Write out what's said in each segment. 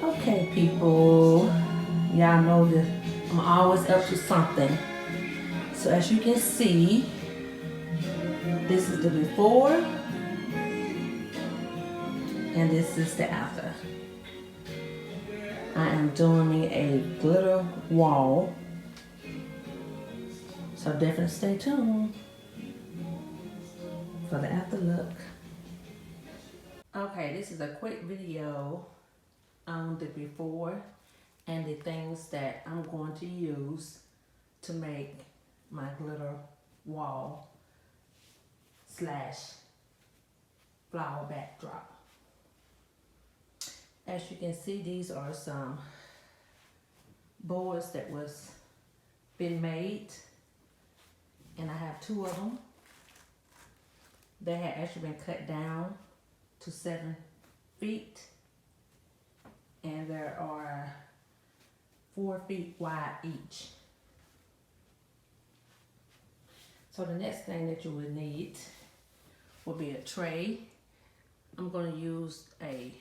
Okay, people, y'all know that I'm always up to something. So as you can see, this is the before and this is the after. I am doing me a glitter wall. So definitely stay tuned for the after look. Okay, this is a quick video on the before and the things that I'm going to use to make my glitter wall slash flower backdrop. As you can see, these are some boards that was been made, and I have 2 of them. They had actually been cut down to 7 feet, and there are 4 feet wide each. So the next thing that you would need will be a tray. I'm going to use a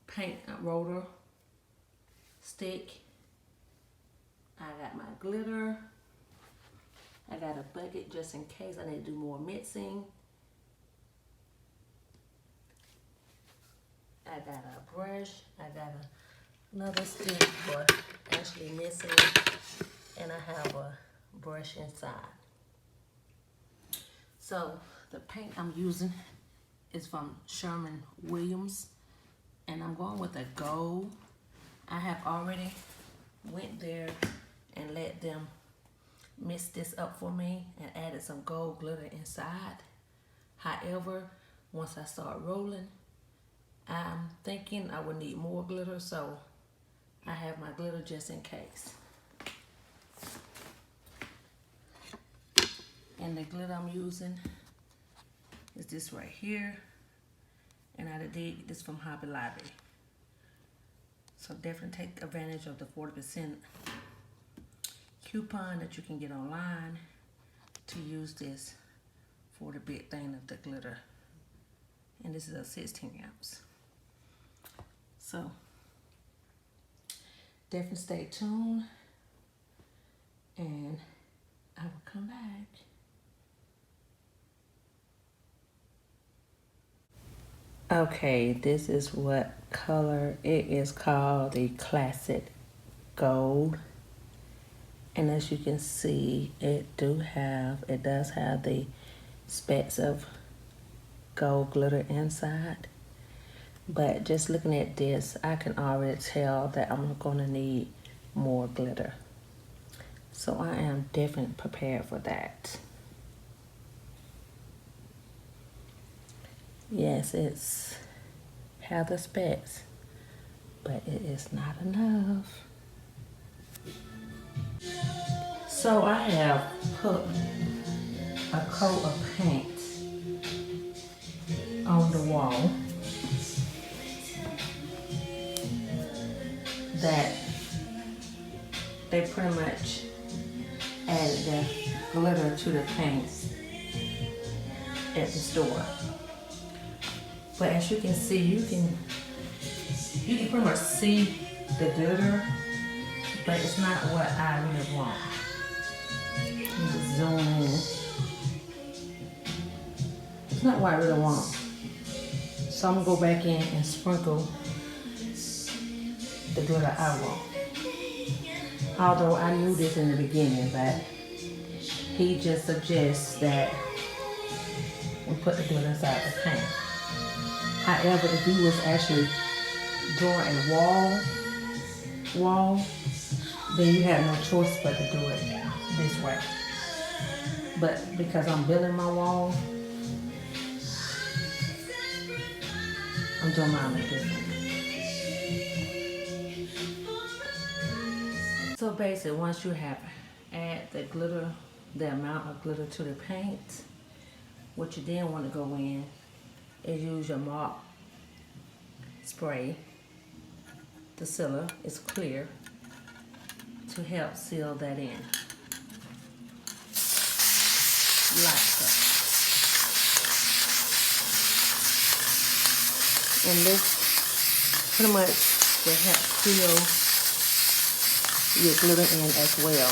paint roller stick. I got my glitter. I got a bucket just in case I need to do more mixing. I got a brush. I got another stick for actually mixing, and I have a brush inside. So the paint I'm using is from Sherwin-Williams, and I'm going with a gold. I have already went there and let them mix this up for me and added some gold glitter inside. However, once I start rolling, I'm thinking I would need more glitter, so I have my glitter just in case. And the glitter I'm using is this right here, and I did this from Hobby Lobby. So definitely take advantage of the 40% coupon that you can get online to use this for the big thing of the glitter. And this is a 16 ounce. So definitely stay tuned, and I will come back. Okay, this is what color it is called, the Classic Gold. And as you can see, it does have the specks of gold glitter inside. But just looking at this, I can already tell that I'm gonna need more glitter. So I am definitely prepared for that. Yes, it's have the specks, but it is not enough. So I have put a coat of paint on the wall that they pretty much added the glitter to the paint at the store. But as you can see, you can pretty much see the glitter, but it's not what I really want. Let me just zoom in. It's not what I really want. So I'm gonna go back in and sprinkle the glitter I want. Although I knew this in the beginning, but he just suggests that we put the glitter inside the paint. However, if you was actually drawing a wall, then you have no choice but to do it this way. But because I'm building my wall, I'm doing mine different. So basically, once you have add the glitter, the amount of glitter to the paint, what you then want to go in is use your mark spray. The sealer is clear to help seal that in. Like so. And this pretty much to help seal your glitter in as well.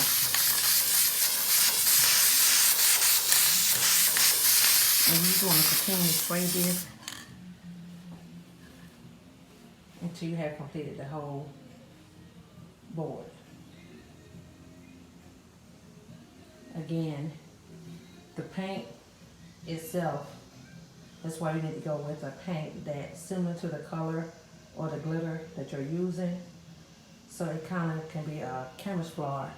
And you just want to continue to spray this until you have completed the whole board. Again, the paint itself, that's why you need to go with a paint that's similar to the color or the glitter that you're using. So it kind of can be a camouflage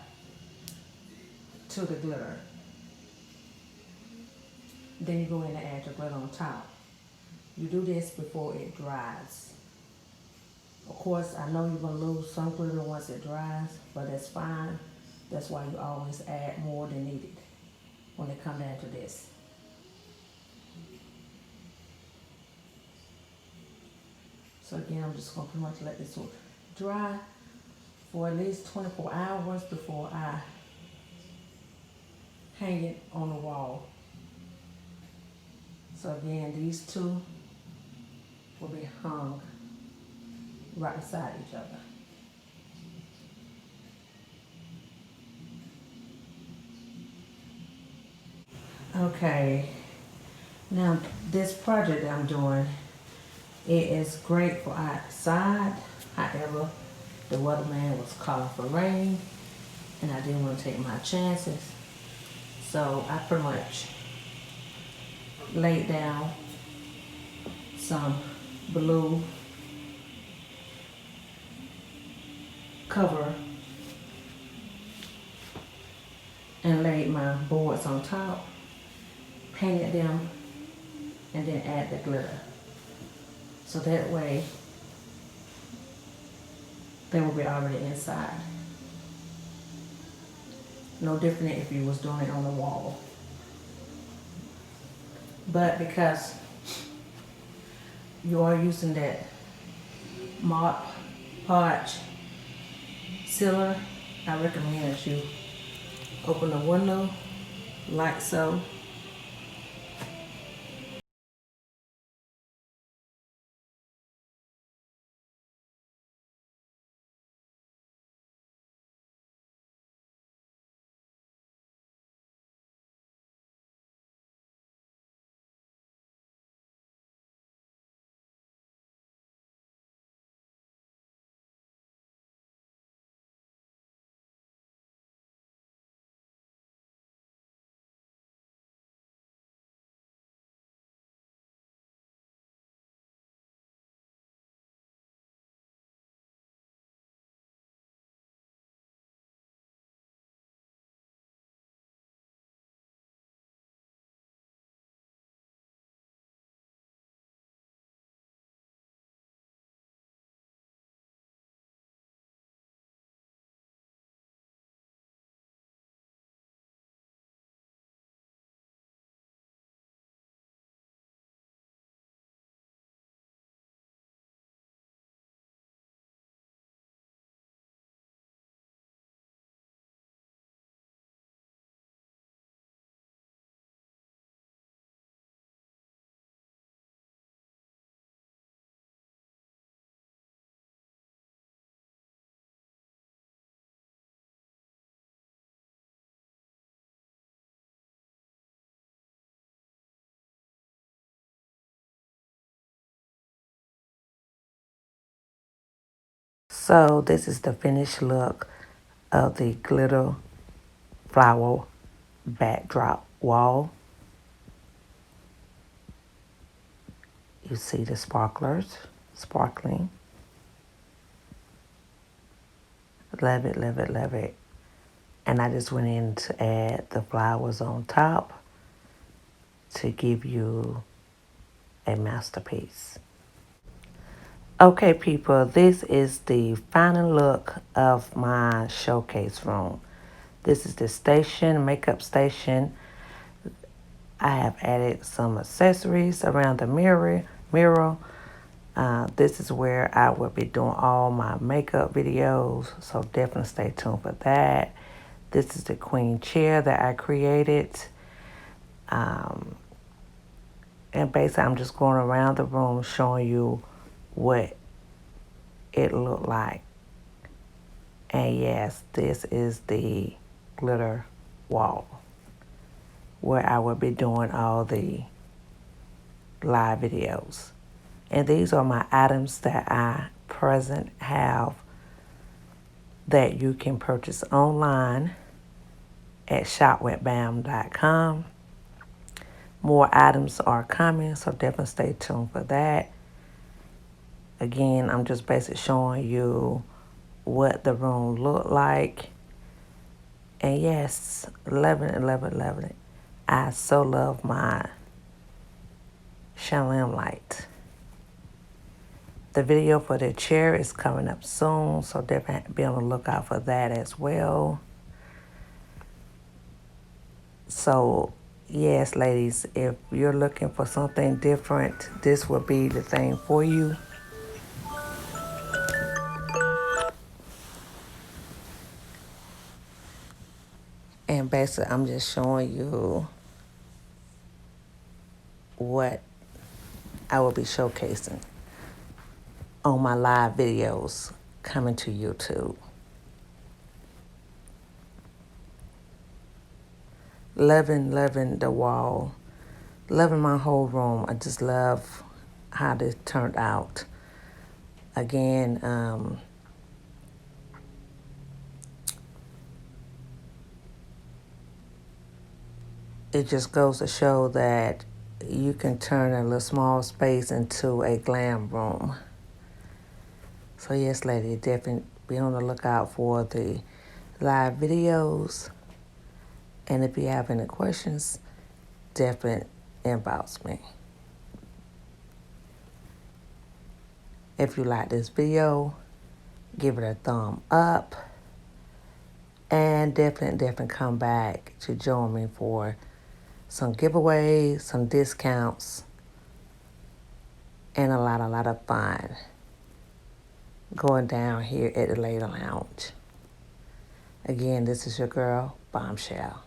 to the glitter. Then you go in and add your glitter on top. You do this before it dries. Of course, I know you're going to lose some glitter once it dries, but that's fine. That's why you always add more than needed when it comes down to this. So again, I'm just going to pretty much let this dry for at least 24 hours before I hang it on the wall. So again, these two will be hung right beside each other. Okay, now this project that I'm doing, it is great for outside. However, the weatherman was calling for rain and I didn't want to take my chances. So I pretty much laid down some blue cover and laid my boards on top, painted them, and then add the glitter. So that way they will be already inside. No different if you was doing it on the wall. But because you are using that Mod Podge sealer, I recommend that you open the window like so. So this is the finished look of the glitter flower backdrop wall. You see the sparklers sparkling. Love it, love it, love it. And I just went in to add the flowers on top to give you a masterpiece. Okay, people, this is the final look of my showcase room. This is the station, makeup station. I have added some accessories around the mirror. This is where I will be doing all my makeup videos, so definitely stay tuned for that. This is the queen chair that I created. And basically, I'm just going around the room showing you what it look like. And yes, this is the glitter wall where I will be doing all the live videos. And these are my items that I present have that you can purchase online at shopwithbam.com. More items are coming, so definitely stay tuned for that. Again, I'm just basically showing you what the room looked like. And yes, 11. I so love my chandelier light. The video for the chair is coming up soon, so definitely be on the lookout for that as well. So, yes, ladies, if you're looking for something different, this will be the thing for you. And basically, I'm just showing you what I will be showcasing on my live videos coming to YouTube. Loving the wall. Loving my whole room. I just love how this turned out. Again, it just goes to show that you can turn a little small space into a glam room. So yes, lady, definitely be on the lookout for the live videos. And if you have any questions, definitely inbox me. If you like this video, give it a thumb up. And definitely come back to join me for some giveaways, some discounts, and a lot of fun going down here at the Lady Lounge. Again, this is your girl, Bombshell.